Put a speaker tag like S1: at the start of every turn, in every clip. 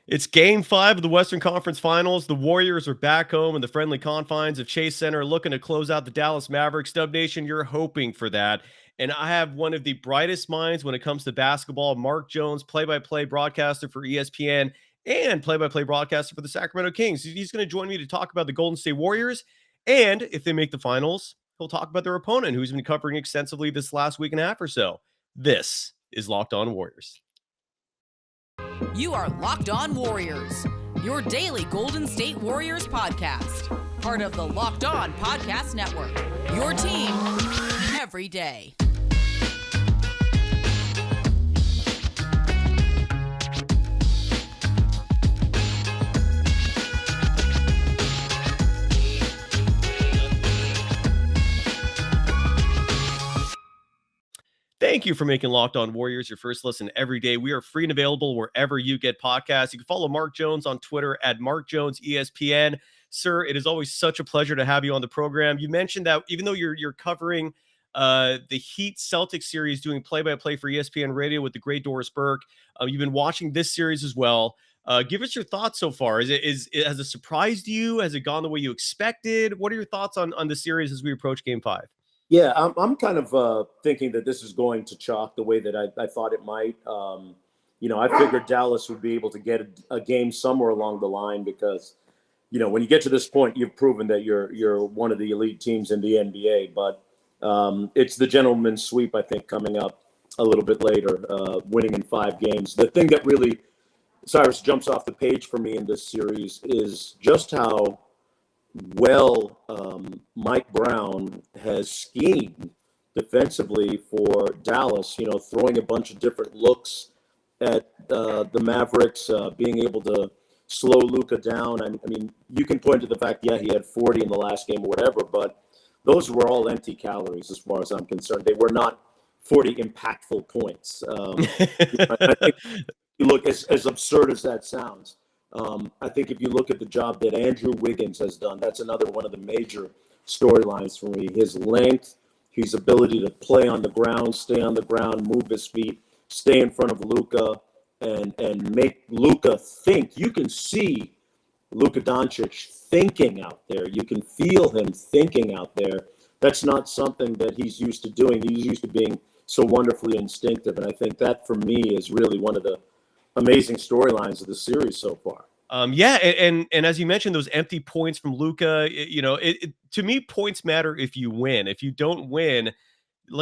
S1: It's game 5 of the Western Conference Finals. The Warriors are back home in the friendly confines of Chase Center looking to close out the Dallas Mavericks. Dub Nation, you're hoping for that. And I have one of the brightest minds when it comes to basketball, Mark Jones, play-by-play broadcaster for ESPN and play-by-play broadcaster for the Sacramento Kings. He's going to join me to talk about the Golden State Warriors. And if they make the finals, he'll talk about their opponent, who's been covering extensively this last week and a half or so. This is Locked On Warriors.
S2: You are Locked On Warriors, your daily Golden State Warriors podcast. Part of the Locked On Podcast Network, your team every day.
S1: Thank you for making Locked On Warriors your first listen every day. We are free and available wherever you get podcasts. You can follow Mark Jones on Twitter at MarkJonesESPN. Sir, it is always such a pleasure to have you on the program. You mentioned that even though you're covering the Heat Celtics series, doing play-by-play for ESPN Radio with the great Doris Burke, you've been watching this series as well. Give us your thoughts so far. Has it surprised you? Has it gone the way you expected? What are your thoughts on the series as we approach Game 5?
S3: Yeah, I'm kind of thinking that this is going to chalk the way that I thought it might. I figured Dallas would be able to get a game somewhere along the line because, when you get to this point, you've proven that you're one of the elite teams in the NBA. But it's the gentleman's sweep, I think, coming up a little bit later, winning in 5 games. The thing that really, Cyrus, jumps off the page for me in this series is just how well Mike Brown has schemed defensively for Dallas, throwing a bunch of different looks at the Mavericks, being able to slow Luka down. I mean, you can point to the fact, yeah, he had 40 in the last game or whatever, but those were all empty calories as far as I'm concerned. They were not 40 impactful points. I think you look, as absurd as that sounds, I think if you look at the job that Andrew Wiggins has done, that's another one of the major storylines for me. His length, his ability to play on the ground, stay on the ground, move his feet, stay in front of Luka, and make Luka think. You can see Luka Doncic thinking out there. You can feel him thinking out there. That's not something that he's used to doing. He's used to being so wonderfully instinctive, and I think that, for me, is really one of the amazing storylines of the series so far.
S1: And as you mentioned, those empty points from Luka, to me, points matter if you win. If you don't win,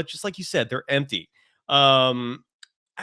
S1: just like you said, they're empty. Where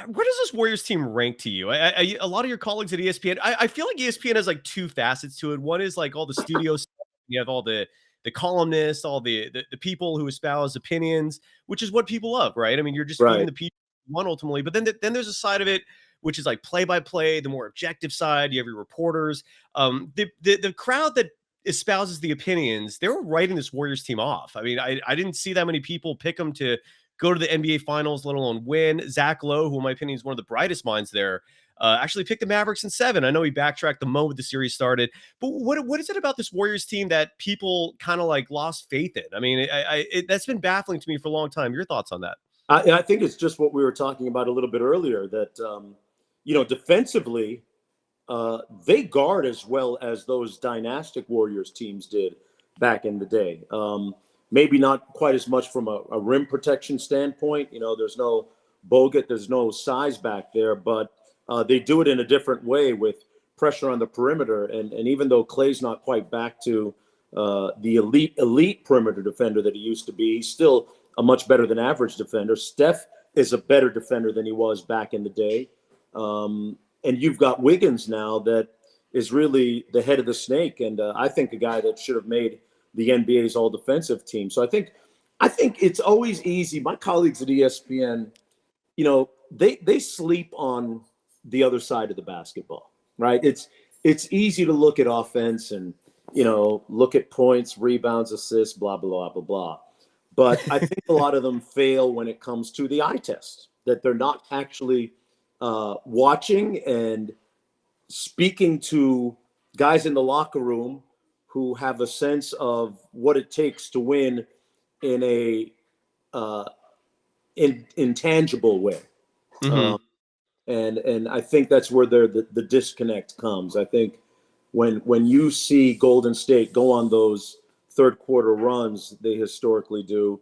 S1: does this Warriors team rank to you? A lot of your colleagues at ESPN, I feel like ESPN has like 2 facets to it. One is like all the studio stuff. You have all the columnists, all the people who espouse opinions, which is what people love, right? I mean, you're just feeding the people one ultimately, but then there's a side of it which is like play-by-play, the more objective side. You have your reporters. The crowd that espouses the opinions, they were writing this Warriors team off. I mean, I didn't see that many people pick them to go to the NBA Finals, let alone win. Zach Lowe, who in my opinion is one of the brightest minds there, actually picked the Mavericks in 7. I know he backtracked the moment the series started, but what is it about this Warriors team that people kind of like lost faith in? I mean, that's been baffling to me for a long time. Your thoughts on that?
S3: I think it's just what we were talking about a little bit earlier, that defensively, they guard as well as those dynastic Warriors teams did back in the day. Maybe not quite as much from a rim protection standpoint. There's no Bogut, there's no size back there, but they do it in a different way with pressure on the perimeter. And even though Klay's not quite back to the elite perimeter defender that he used to be, he's still a much better than average defender. Steph is a better defender than he was back in the day. And you've got Wiggins now that is really the head of the snake, and I think a guy that should have made the NBA's all-defensive team. So I think it's always easy. My colleagues at ESPN, they sleep on the other side of the basketball, right? It's easy to look at offense and look at points, rebounds, assists, blah blah blah blah blah. But I think a lot of them fail when it comes to the eye test, that they're not actually watching and speaking to guys in the locker room who have a sense of what it takes to win in a intangible way.
S1: Mm-hmm.
S3: And I think that's where the disconnect comes. I think when you see Golden State go on those third quarter runs they historically do,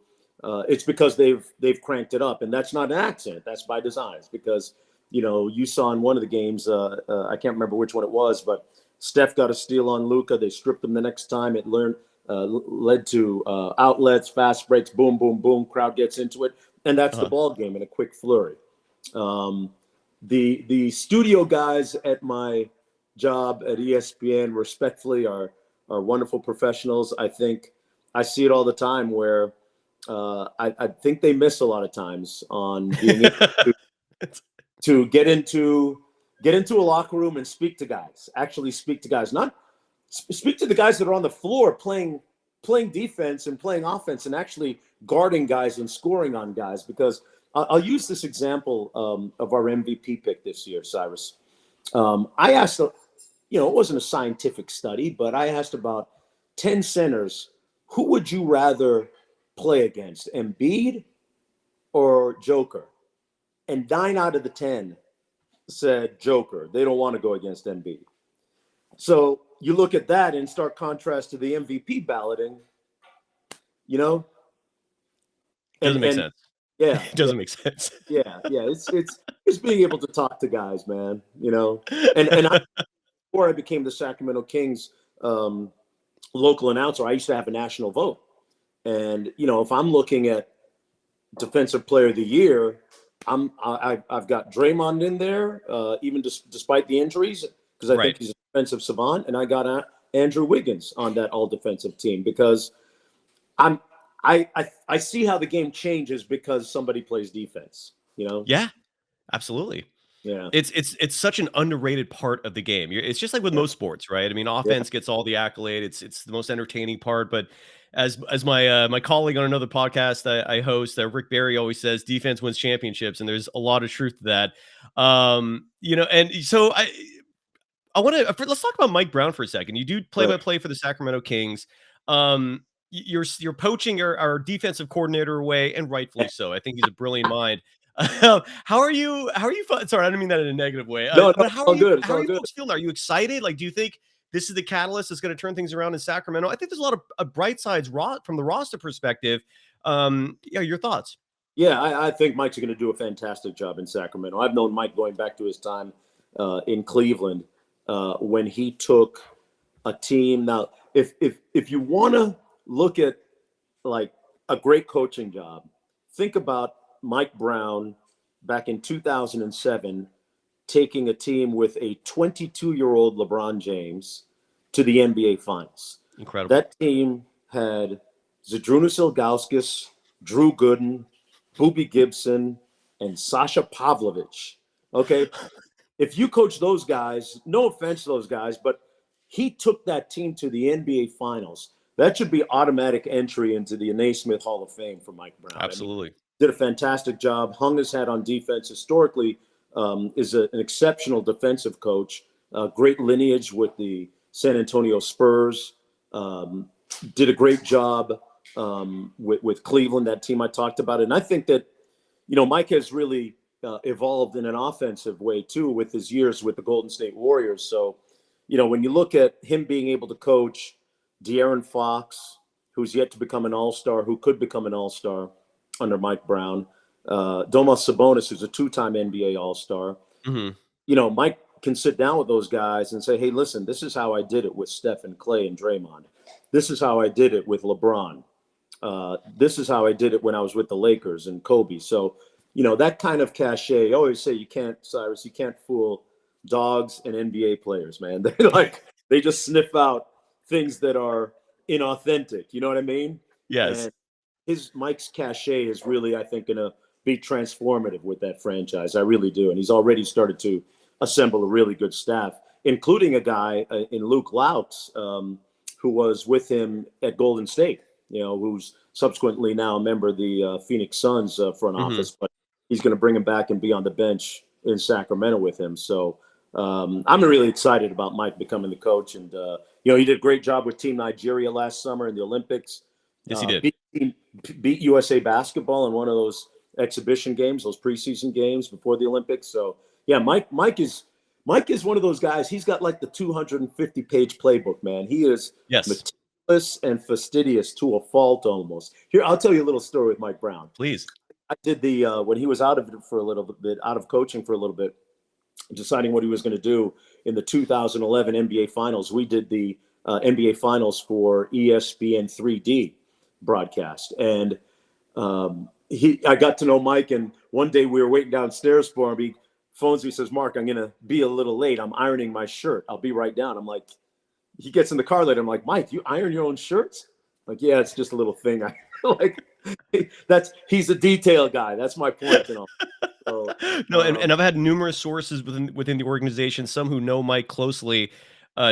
S3: it's because they've cranked it up, and that's not an accident. That's by design. It's because you saw in one of the games, I can't remember which one it was, but Steph got a steal on Luka. They stripped him the next time. It led to outlets, fast breaks, boom, boom, boom. Crowd gets into it, and that's the ball game in a quick flurry. The studio guys at my job at ESPN, respectfully, are wonderful professionals. I think I see it all the time where I think they miss a lot of times on being able to get into a locker room and speak to guys. Actually, speak to guys, not speak to the guys that are on the floor playing defense and playing offense, and actually guarding guys and scoring on guys. Because I'll use this example of our MVP pick this year, Cyrus. I asked, it wasn't a scientific study, but I asked about 10 centers, who would you rather play against, Embiid or Joker? And 9 out of the 10 said Joker. They don't want to go against Embiid. So you look at that in stark contrast to the MVP balloting,
S1: Doesn't make sense.
S3: Yeah,
S1: it doesn't make sense.
S3: Yeah. It's being able to talk to guys, man. And before I became the Sacramento Kings local announcer, I used to have a national vote. And if I'm looking at Defensive Player of the Year, I've got Draymond in there, even despite the injuries, because I think he's a defensive savant, and I got Andrew Wiggins on that all defensive team because I see how the game changes because somebody plays defense,
S1: Yeah, absolutely.
S3: Yeah.
S1: It's such an underrated part of the game. It's just like with most sports, right? I mean, offense gets all the accolade. It's the most entertaining part, but as my colleague on another podcast I host, Rick Barry, always says, defense wins championships, and there's a lot of truth to that. And so I want to let's talk about Mike Brown for a second. You do play-by-play for the Sacramento Kings. You're poaching our defensive coordinator away, and rightfully so. I think he's a brilliant mind. How are you? Sorry, I didn't mean that in a negative way.
S3: No,
S1: but how are you?
S3: good.
S1: How are you folks feeling? Are you excited? Like, do you think this is the catalyst that's going to turn things around in Sacramento? I think there's a lot of bright sides from the roster perspective. Your thoughts?
S3: Yeah, I think Mike's going to do a fantastic job in Sacramento. I've known Mike going back to his time in Cleveland when he took a team. Now, if you want to look at like a great coaching job, think about Mike Brown back in 2007 taking a team with a 22-year-old LeBron James to the NBA Finals.
S1: Incredible.
S3: That team had Zydrunas Ilgauskas, Drew Gooden, Boobie Gibson, and Sasha Pavlovich. Okay, if you coach those guys, no offense to those guys, but he took that team to the NBA Finals. That should be automatic entry into the Naismith Hall of Fame for Mike Brown.
S1: Absolutely.
S3: I mean, did a fantastic job, hung his hat on defense. Historically, is an exceptional defensive coach. Great lineage with the San Antonio Spurs. Did a great job with Cleveland, that team I talked about. And I think that, Mike has really evolved in an offensive way, too, with his years with the Golden State Warriors. So, when you look at him being able to coach De'Aaron Fox, who's yet to become an all-star, who could become an all-star under Mike Brown, Domas Sabonis, who's a 2-time NBA all-star.
S1: Mm-hmm.
S3: Mike can sit down with those guys and say, hey, listen, this is how I did it with Steph and Clay and Draymond. This is how I did it with LeBron. This is how I did it when I was with the Lakers and Kobe. So, that kind of cachet, I always say you can't fool dogs and NBA players, man. They just sniff out things that are inauthentic. You know what I mean?
S1: Yes.
S3: And Mike's cachet is really, I think, going to be transformative with that franchise. I really do. And he's already started to assemble a really good staff, including a guy in Luke Louts, who was with him at Golden State, who's subsequently now a member of the Phoenix Suns front office. But he's going to bring him back and be on the bench in Sacramento with him. So I'm really excited about Mike becoming the coach. And, he did a great job with Team Nigeria last summer in the Olympics.
S1: Yes, he did.
S3: Beat USA basketball in one of those exhibition games, those preseason games before the Olympics. So, Yeah, Mike is one of those guys. He's got like the 250-page playbook, man. He is
S1: Yes,
S3: meticulous and fastidious to a fault almost. Here, I'll tell you a little story with Mike Brown.
S1: please.
S3: I did the when he was out of it for a little bit, out of coaching for a little bit, deciding what he was going to do in the 2011 NBA Finals. We did the NBA Finals for ESPN 3D broadcast, and I got to know Mike. And one day we were waiting downstairs for him. He phones me, says, "Mark, I'm going to be a little late. I'm ironing my shirt. I'll be right down." I'm like, he gets in the car later. I'm like, "Mike, you iron your own shirts?" Like, "Yeah, it's just a little thing." I like he's a detail guy. That's my point, you know. So,
S1: No, and I've had numerous sources within the organization, some who know Mike closely,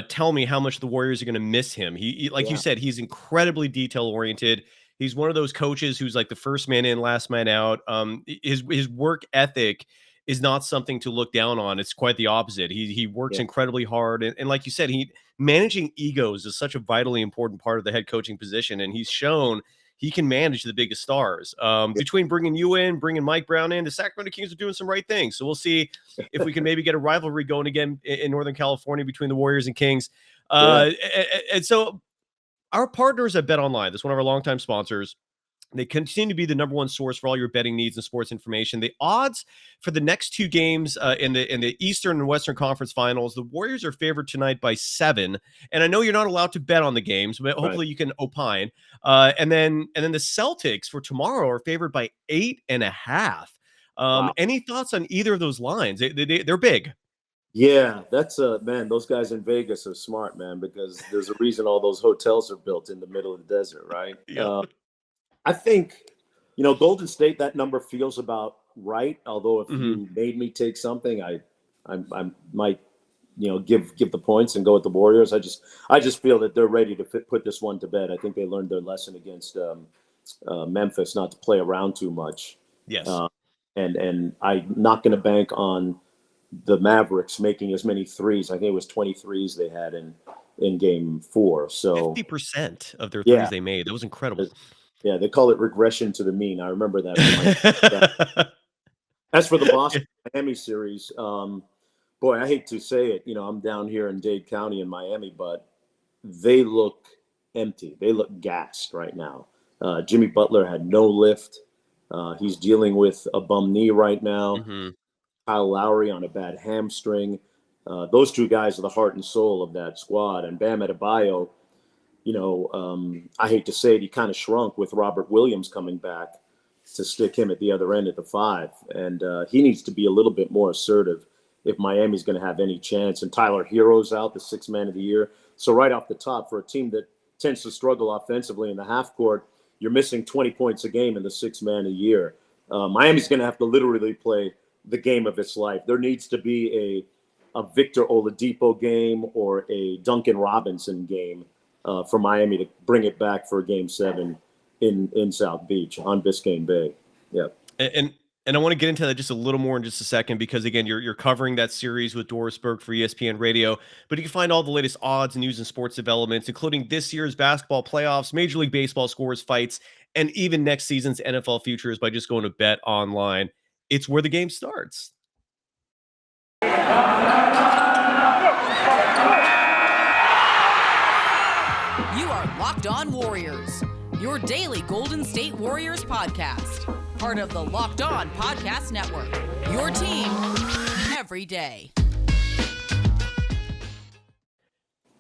S1: tell me how much the Warriors are going to miss him. He like you
S3: yeah,
S1: said, he's incredibly detail oriented. He's one of those coaches who's like the first man in, last man out. His work ethic is not something to look down on. It's quite the opposite. He works
S3: yeah,
S1: incredibly hard, and like you said, he managing egos is such a vitally important part of the head coaching position, and he's shown he can manage the biggest stars.
S3: yeah,
S1: Between bringing you in, bringing Mike Brown in, the Sacramento Kings are doing some right things. So we'll see if we can maybe get a rivalry going again in Northern California between the Warriors and Kings.
S3: yeah.
S1: And so our partners at BetOnline, that's one of our longtime sponsors. They continue to be the number one source for all your betting needs and sports information. The odds for the next two games in the Eastern and Western Conference Finals, the Warriors are favored tonight by 7. And I know you're not allowed to bet on the games, but
S3: Right.
S1: hopefully you can opine. And then the Celtics for tomorrow are favored by 8.5.
S3: Wow.
S1: Any thoughts on either of those lines? They're big.
S3: Yeah, that's man. Those guys in Vegas are smart, man, because there's a reason all those hotels are built in the middle of the desert, right?
S1: Yep.
S3: I think, Golden State, that number feels about right. Although if
S1: Mhm.
S3: you made me take something, I might, give the points and go with the Warriors. I just feel that they're ready to put this one to bed. I think they learned their lesson against Memphis, not to play around too much.
S1: Yes.
S3: And I'm not going to bank on the Mavericks making as many threes. I think it was 23s they had in game 4. So
S1: 50% of their threes
S3: yeah,
S1: they made. That was incredible.
S3: yeah, they call it regression to the mean. I remember that. Yeah. As for the Boston Miami series, boy, I hate to say it. I'm down here in Dade County in Miami, but they look empty. They look gassed right now. Jimmy Butler had no lift. He's dealing with a bum knee right now.
S1: Mhm.
S3: Kyle Lowry on a bad hamstring. Those two guys are the heart and soul of that squad. And Bam Adebayo, I hate to say it, he kind of shrunk with Robert Williams coming back to stick him at the other end at the 5. And he needs to be a little bit more assertive if Miami's going to have any chance. And Tyler Hero's out, the 6th man of the year. So right off the top, for a team that tends to struggle offensively in the half court, you're missing 20 points a game in the 6th man of the year. Miami's going to have to literally play the game of its life. There needs to be a Victor Oladipo game or a Duncan Robinson game for Miami to bring it back for Game 7 in South Beach on Biscayne Bay. Yeah.
S1: And I want to get into that just a little more in just a second, because again, you're covering that series with Doris Burke for ESPN Radio, but you can find all the latest odds, news, and sports developments, including this year's basketball playoffs, Major League Baseball scores, fights, and even next season's NFL futures by just going to BetOnline. It's where the game starts.
S2: You are Locked On Warriors, your daily Golden State Warriors podcast. Part of the Locked On Podcast Network, your team every day.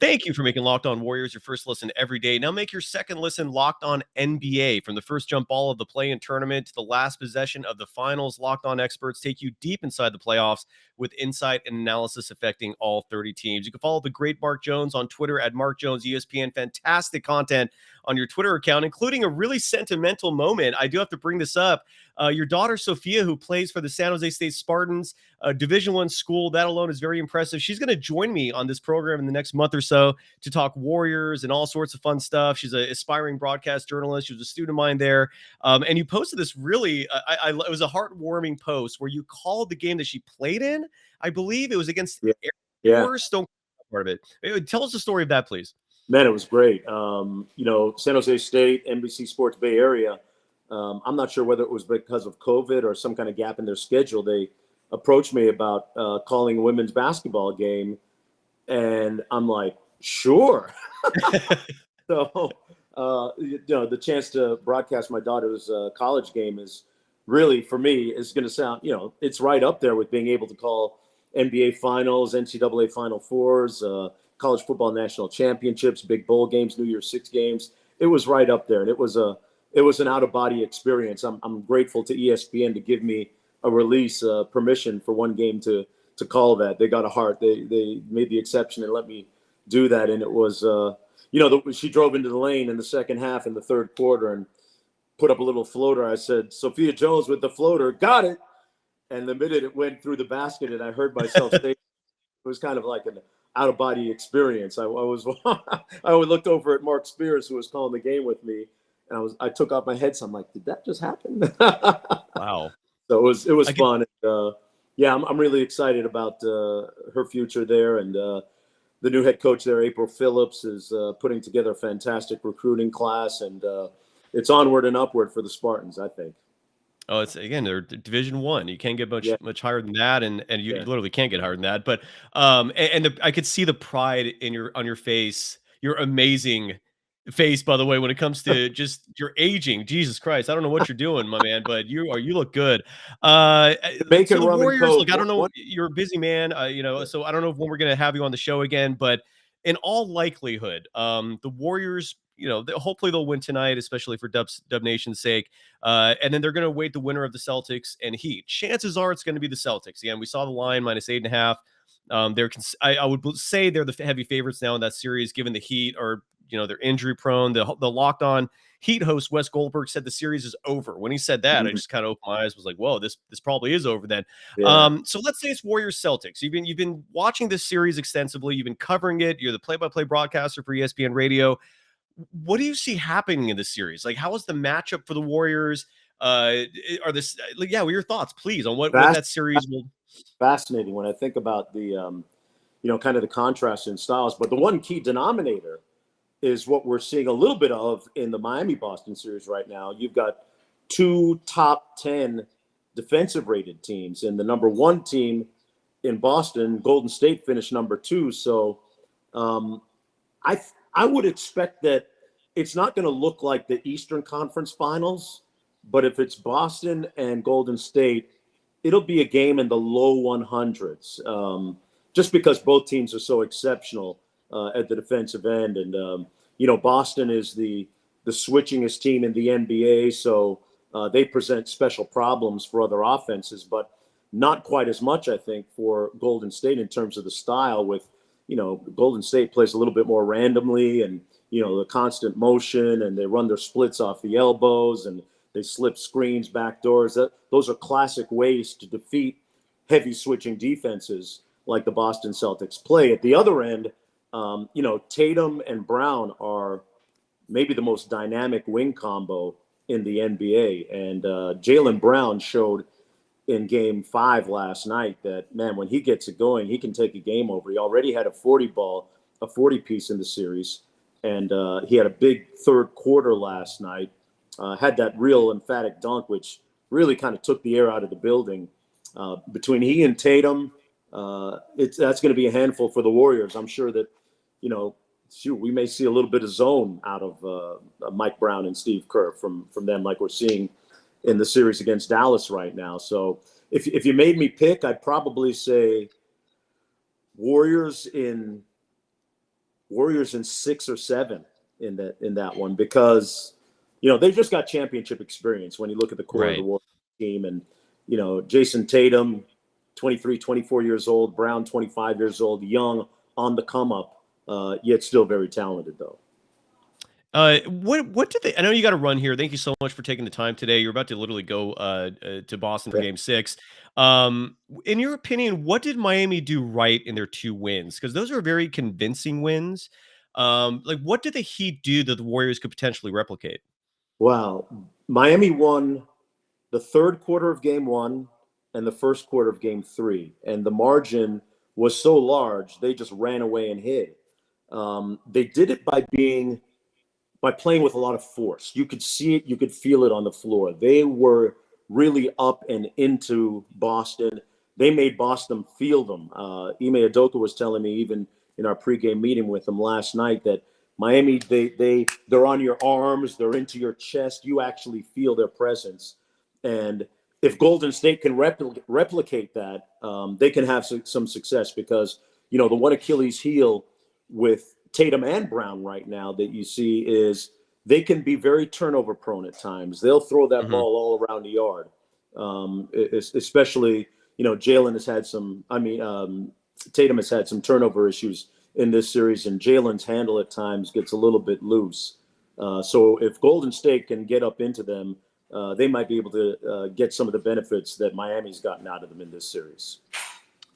S1: Thank you for making Locked On Warriors your first listen every day. Now make your second listen Locked On NBA. From the first jump ball of the play-in tournament to the last possession of the finals, Locked On experts take you deep inside the playoffs with insight and analysis affecting all 30 teams. You can follow the great Mark Jones on Twitter at Mark Jones ESPN. Fantastic content on your Twitter account, including a really sentimental moment. I do have to bring this up. Your daughter, Sophia, who plays for the San Jose State Spartans, Division I school, that alone is very impressive. She's going to join me on this program in the next month or so to talk Warriors and all sorts of fun stuff. She's an aspiring broadcast journalist. She was a student of mine there. And you posted this really, it was a heartwarming post where you called the game that she played in. I believe it was against Air Force. Don't part of it. Tell us the story of that, please.
S3: Man, it was great. San Jose State, NBC Sports Bay Area. I'm not sure whether it was because of COVID or some kind of gap in their schedule. They approached me about calling a women's basketball game, and I'm like, sure. So, the chance to broadcast my daughter's college game is really, for me, is going to sound, it's right up there with being able to call NBA finals, NCAA Final Fours, college football national championships, big bowl games, New Year's Six games. It was right up there, and it was an out of body experience. I'm grateful to ESPN to give me a release permission for one game to call that. They got a heart. They made the exception and let me do that, and it was. She drove into the lane in the second half in the third quarter and put up a little floater. I said, Sophia Jones with the floater, got it. And the minute it went through the basket and I heard myself say, it was kind of like an out-of-body experience. I looked over at Mark Spears, who was calling the game with me, and I took off my headset. I'm like, did that just happen?
S1: Wow.
S3: So it was fun. And, I'm really excited about her future there, and the new head coach there, April Phillips, is putting together a fantastic recruiting class, and it's onward and upward for the Spartans, I think.
S1: Oh, they're Division I. You can't get much higher than that, and you literally can't get higher than that. But I could see the pride on your face, your amazing face, by the way, when it comes to just your aging. Jesus Christ, I don't know what you're doing, my man, but you look good. So the Warriors, look, I don't know, you're a busy man, so I don't know when we're gonna have you on the show again, but in all likelihood, the Warriors, hopefully they'll win tonight, especially for Dub Nation's sake. And then they're going to wait the winner of the Celtics and Heat. Chances are it's going to be the Celtics. Again, we saw the line -8.5. I would say they're the heavy favorites now in that series, given the Heat are, they're injury prone. The Locked On Heat host Wes Goldberg said the series is over. When he said that, I just kind of opened my eyes, was like, whoa, this probably is over then. Yeah. So let's say it's Warriors Celtics. You've been watching this series extensively. You've been covering it. You're the play-by-play broadcaster for ESPN Radio. What do you see happening in this series? Like, how is the matchup for the Warriors? What are your thoughts, please, on what that series will?
S3: Fascinating when I think about the, kind of the contrast in styles. But the one key denominator is what we're seeing a little bit of in the Miami-Boston series right now. You've got two top 10 defensive rated teams, and the number one team in Boston, Golden State, finished number 2. So I would expect that it's not going to look like the Eastern Conference Finals, but if it's Boston and Golden State, it'll be a game in the low 100s, just because both teams are so exceptional at the defensive end. And, Boston is the switchingest team in the NBA, so they present special problems for other offenses, but not quite as much, I think, for Golden State in terms of the style with, Golden State plays a little bit more randomly and, the constant motion, and they run their splits off the elbows and they slip screens, back doors. Those are classic ways to defeat heavy switching defenses like the Boston Celtics play. At the other end, Tatum and Brown are maybe the most dynamic wing combo in the NBA. And Jaylen Brown showed in Game 5 last night that, man, when he gets it going, he can take a game over. He already had a 40-piece in the series, and he had a big third quarter last night. Had that real emphatic dunk, which really kind of took the air out of the building. Between he and Tatum, that's going to be a handful for the Warriors. I'm sure that, we may see a little bit of zone out of Mike Brown and Steve Kerr from them, like we're seeing in the series against Dallas right now. So if you made me pick, I'd probably say Warriors in 6 or 7 in that one, because they've just got championship experience when you look at the core of the Warriors team. And Jason Tatum, 23, 24 years old, Brown, 25 years old, young, on the come up, yet still very talented though.
S1: What did they? I know you got to run here. Thank you so much for taking the time today. You're about to literally go to Boston for Game 6. In your opinion, what did Miami do right in their 2 wins? Because those are very convincing wins. What did the Heat do that the Warriors could potentially replicate?
S3: Wow, Miami won the third quarter of Game 1 and the first quarter of Game 3, and the margin was so large they just ran away and hid. They did it by playing with a lot of force. You could see it, you could feel it on the floor. They were really up and into Boston. they made Boston feel them. Ime Udoka was telling me even in our pregame meeting with them last night that Miami, they're on your arms, they're into your chest. You actually feel their presence. And if Golden State can replicate that, they can have some success because, the one Achilles heel with Tatum and Brown right now that you see is they can be very turnover prone at times. They'll throw that ball all around the yard. Especially, Jalen has had Tatum has had some turnover issues in this series, and Jalen's handle at times gets a little bit loose. So if Golden State can get up into them, they might be able to get some of the benefits that Miami's gotten out of them in this series.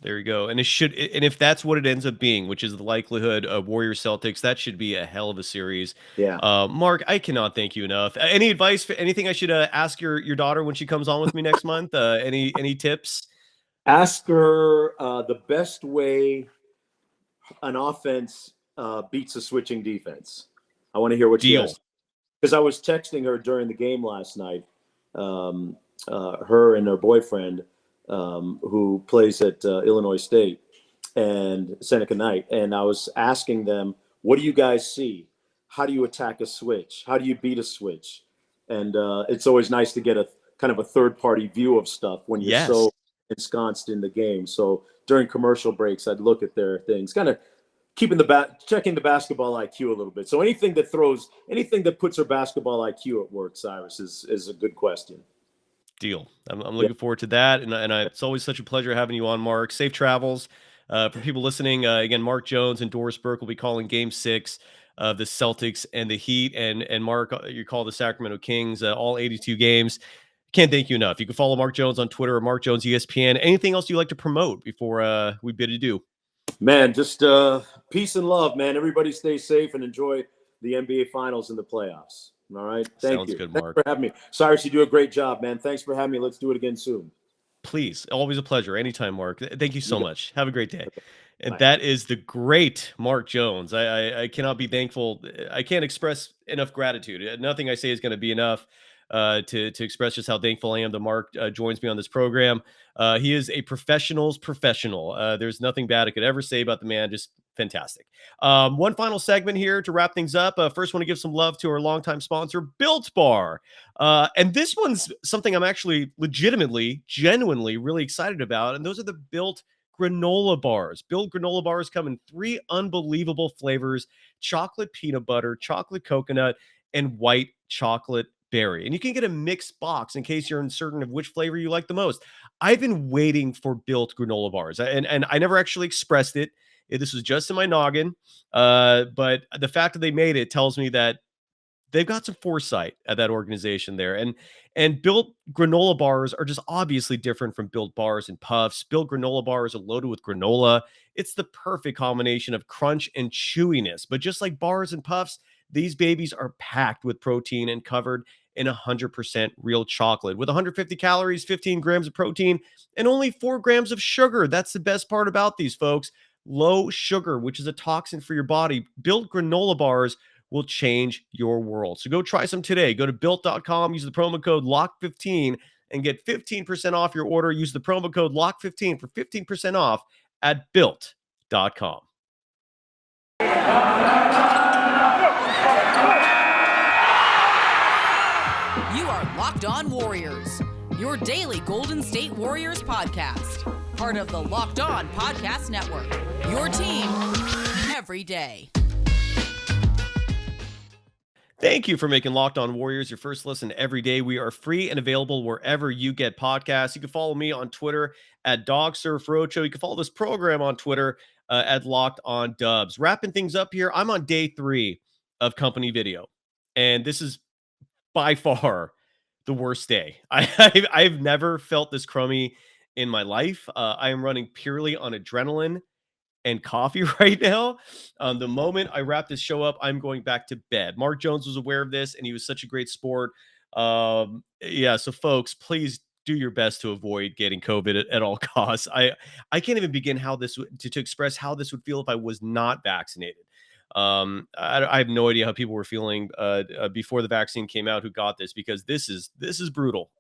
S1: There you go. And if that's what it ends up being, which is the likelihood of Warriors Celtics, that should be a hell of a series.
S3: Yeah.
S1: Mark, I cannot thank you enough. Any advice for anything I should ask your daughter when she comes on with me next month? Any tips?
S3: Ask her the best way an offense beats a switching defense. I want to hear what she has. Because I was texting her during the game last night, her and her boyfriend, who plays at Illinois State and Seneca Knight. And I was asking them, what do you guys see? How do you attack a switch? How do you beat a switch? And it's always nice to get a kind of a third-party view of stuff when you're so ensconced in the game. So during commercial breaks, I'd look at their things, kind of checking the basketball IQ a little bit. So anything that puts her basketball IQ at work, Cyrus, is a good question.
S1: Deal. I'm looking forward to that. And it's always such a pleasure having you on, Mark. Safe travels. For people listening, again, Mark Jones and Doris Burke will be calling Game 6 of the Celtics and the Heat. And Mark, you call the Sacramento Kings, all 82 games. Can't thank you enough. You can follow Mark Jones on Twitter or Mark Jones ESPN. Anything else you'd like to promote before we bid adieu?
S3: Man, just peace and love, man. Everybody stay safe and enjoy the NBA Finals and the playoffs. All right. Thank you.
S1: Sounds good,
S3: Thanks
S1: Mark.
S3: for having me. Cyrus, you do a great job, man. Thanks for having me. Let's do it again soon.
S1: Please. Always a pleasure. Anytime, Mark. Thank you so much. Have a great day. And
S3: Bye.
S1: that is the great Mark Jones. I cannot be thankful. I can't express enough gratitude. Nothing I say is going to be enough to express just how thankful I am that Mark joins me on this program. He is a professional's professional. There's nothing bad I could ever say about the man. Just fantastic. One final segment here to wrap things up. First, want to give some love to our longtime sponsor, Built Bar. And this one's something I'm actually genuinely really excited about. And those are the Built granola bars. Built granola bars come in 3 unbelievable flavors: chocolate peanut butter, chocolate coconut, and white chocolate berry. And you can get a mixed box in case you're uncertain of which flavor you like the most. I've been waiting for Built granola bars, and I never actually expressed it. This was just in my noggin. But the fact that they made it tells me that they've got some foresight at that organization there. And Built granola bars are just obviously different from Built bars and puffs. Built granola bars are loaded with granola. It's the perfect combination of crunch and chewiness. But just like bars and puffs, these babies are packed with protein and covered in 100% real chocolate with 150 calories, 15 grams of protein, and only 4 grams of sugar. That's the best part about these, folks. Low sugar, which is a toxin for your body. Built granola bars will change your world. So go try some today. Go to built.com, use the promo code LOCK15 and get 15% off your order. Use the promo code LOCK15 for 15% off at built.com.
S2: You are Locked On Warriors, your daily Golden State Warriors podcast. Part of the Locked On Podcast Network, your team every day.
S1: Thank you for making Locked On Warriors your first listen every day. We are free and available wherever you get podcasts. You can follow me on Twitter at DogSurfRoadshow. You can follow this program on Twitter at Locked On Dubs. Wrapping things up here, I'm on day 3 of company video, and this is by far the worst day. I've never felt this crummy in my life. I am running purely on adrenaline and coffee right now. The moment I wrap this show up, I'm going back to bed. Mark Jones was aware of this, and he was such a great sport. So folks, please do your best to avoid getting COVID at all costs. I can't even begin to express how this would feel if I was not vaccinated. I have no idea how people were feeling before the vaccine came out who got this, because this is brutal.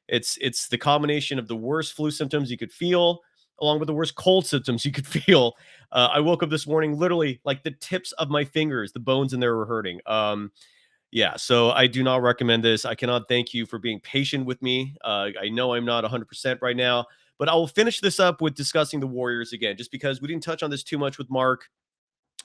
S1: It's the combination of the worst flu symptoms you could feel, along with the worst cold symptoms you could feel. I woke up this morning literally like the tips of my fingers, the bones in there were hurting. Yeah, so I do not recommend this. I cannot thank you for being patient with me. I know I'm not 100% right now, but I will finish this up with discussing the Warriors again, just because we didn't touch on this too much with Mark.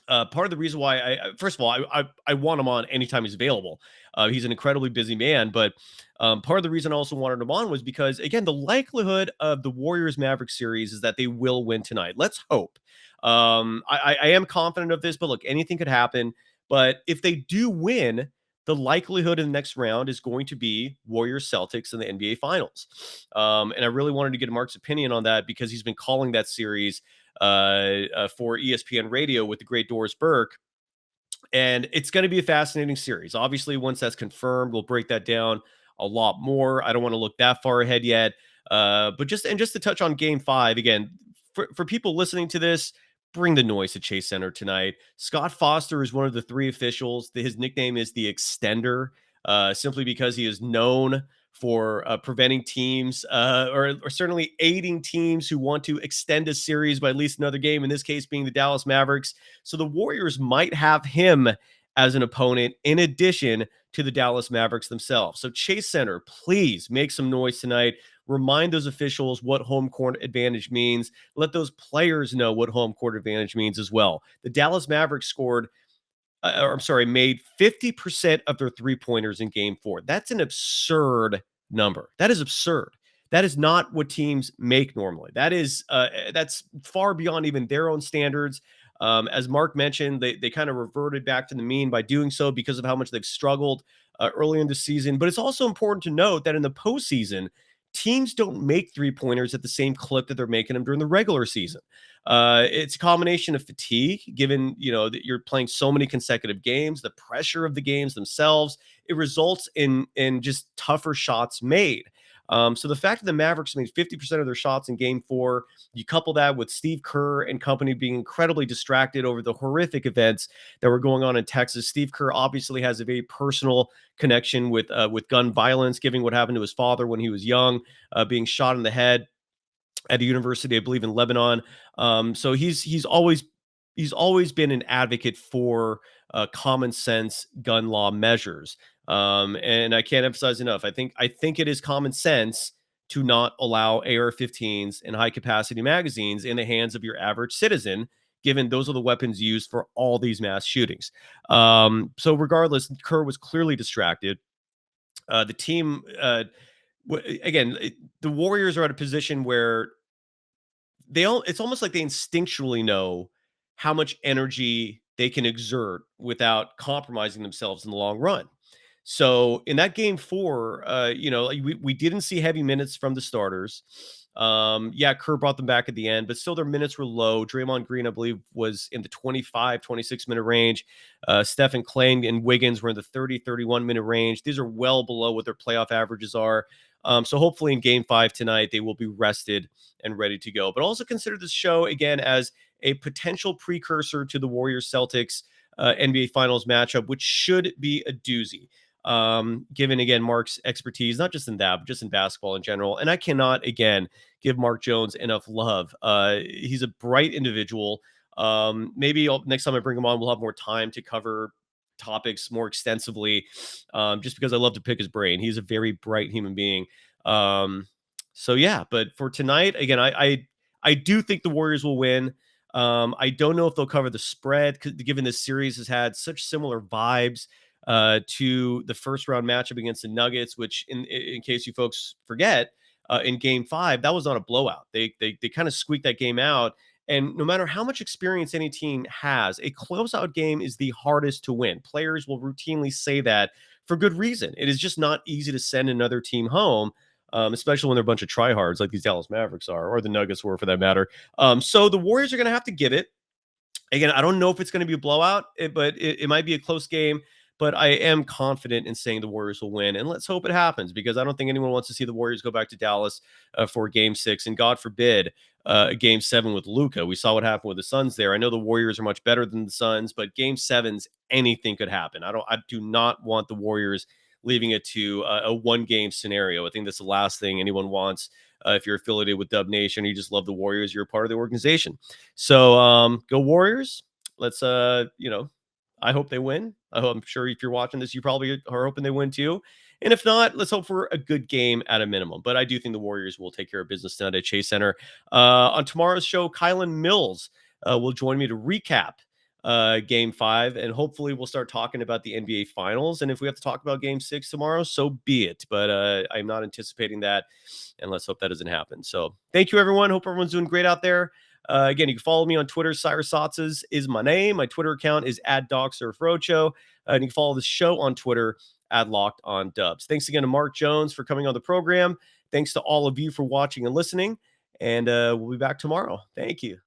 S1: Part of the reason why first of all, I want him on anytime he's available. He's an incredibly busy man, but part of the reason I also wanted him on was because, again, the likelihood of the Warriors Mavericks series is that they will win tonight. Let's hope. I am confident of this, but look, anything could happen. But if they do win, the likelihood in the next round is going to be Warriors Celtics in the NBA Finals. And I really wanted to get Mark's opinion on that because he's been calling that series for ESPN Radio with the great Doris Burke. And it's going to be a fascinating series. Obviously, once that's confirmed, we'll break that down a lot more. I don't want to look that far ahead yet. But just to touch on game 5, again, for people listening to this, bring the noise to Chase Center tonight. Scott Foster is one of the 3 officials. His nickname is the Extender, simply because he is known for preventing teams or certainly aiding teams who want to extend a series by at least another game, in this case being the Dallas Mavericks. So the Warriors might have him as an opponent in addition to the Dallas Mavericks themselves. So Chase Center, please make some noise tonight. Remind those officials what home court advantage means. Let those players know what home court advantage means as well. The Dallas Mavericks made 50% of their 3-pointers in game 4. That's an absurd number. That is absurd. That is not what teams make normally. That's far beyond even their own standards. As Mark mentioned, they kind of reverted back to the mean by doing so because of how much they've struggled early in the season. But it's also important to note that in the postseason, teams don't make 3-pointers at the same clip that they're making them during the regular season. It's a combination of fatigue, given that you're playing so many consecutive games, the pressure of the games themselves. It results in just tougher shots made. So the fact that the Mavericks made 50% of their shots in game 4, you couple that with Steve Kerr and company being incredibly distracted over the horrific events that were going on in Texas. Steve Kerr obviously has a very personal connection with gun violence, given what happened to his father when he was young, being shot in the head at a university, I believe, in Lebanon. So he's always been an advocate for common sense gun law measures. And I can't emphasize enough. I think it is common sense to not allow AR-15s and high capacity magazines in the hands of your average citizen, given those are the weapons used for all these mass shootings. So regardless, Kerr was clearly distracted. The team, the Warriors are at a position where it's almost like they instinctually know how much energy they can exert without compromising themselves in the long run. So in that game 4, we didn't see heavy minutes from the starters. Kerr brought them back at the end, but still their minutes were low. Draymond Green, I believe, was in the 25, 26-minute range. Stephen Klang and Wiggins were in the 30, 31-minute range. These are well below what their playoff averages are. So hopefully in game 5 tonight, they will be rested and ready to go. But also consider this show, again, as a potential precursor to the Warriors-Celtics NBA Finals matchup, which should be a doozy. Given, again, Mark's expertise, not just in that, but just in basketball in general. And I cannot, again, give Mark Jones enough love. He's a bright individual. Maybe next time I bring him on, we'll have more time to cover topics more extensively, just because I love to pick his brain. He's a very bright human being. So yeah, but for tonight, again, I do think the Warriors will win. I don't know if they'll cover the spread, given this series has had such similar vibes to the first round matchup against the Nuggets, which in case you folks forget, in game 5, that was not a blowout. They kind of squeaked that game out. And no matter how much experience any team has, a closeout game is the hardest to win. Players will routinely say that for good reason. It is just not easy to send another team home, especially when they're a bunch of tryhards like these Dallas Mavericks are, or the Nuggets were for that matter. So the Warriors are going to have to give it. Again, I don't know if it's going to be a blowout, but it might be a close game. But I am confident in saying the Warriors will win, and let's hope it happens, because I don't think anyone wants to see the Warriors go back to Dallas for Game 6, and God forbid Game 7 with Luka. We saw what happened with the Suns there. I know the Warriors are much better than the Suns, but Game 7's anything could happen. I do not want the Warriors leaving it to a one-game scenario. I think that's the last thing anyone wants. If you're affiliated with Dub Nation, you just love the Warriors, you're a part of the organization. So go Warriors. Let's, I hope they win. I'm sure if you're watching this, you probably are hoping they win too. And if not, let's hope for a good game at a minimum. But I do think the Warriors will take care of business tonight at Chase Center. On tomorrow's show, Kylan Mills will join me to recap Game 5, and hopefully we'll start talking about the NBA Finals. And if we have to talk about Game 6 tomorrow, so be it. But I'm not anticipating that, and let's hope that doesn't happen. So thank you, everyone. Hope everyone's doing great out there. Again, you can follow me on Twitter. Cyrus Saatsaz is my name. My Twitter account is @DogSurfRoadshow. And you can follow the show on Twitter @LockedOnDubs. Thanks again to Mark Jones for coming on the program. Thanks to all of you for watching and listening. And we'll be back tomorrow. Thank you.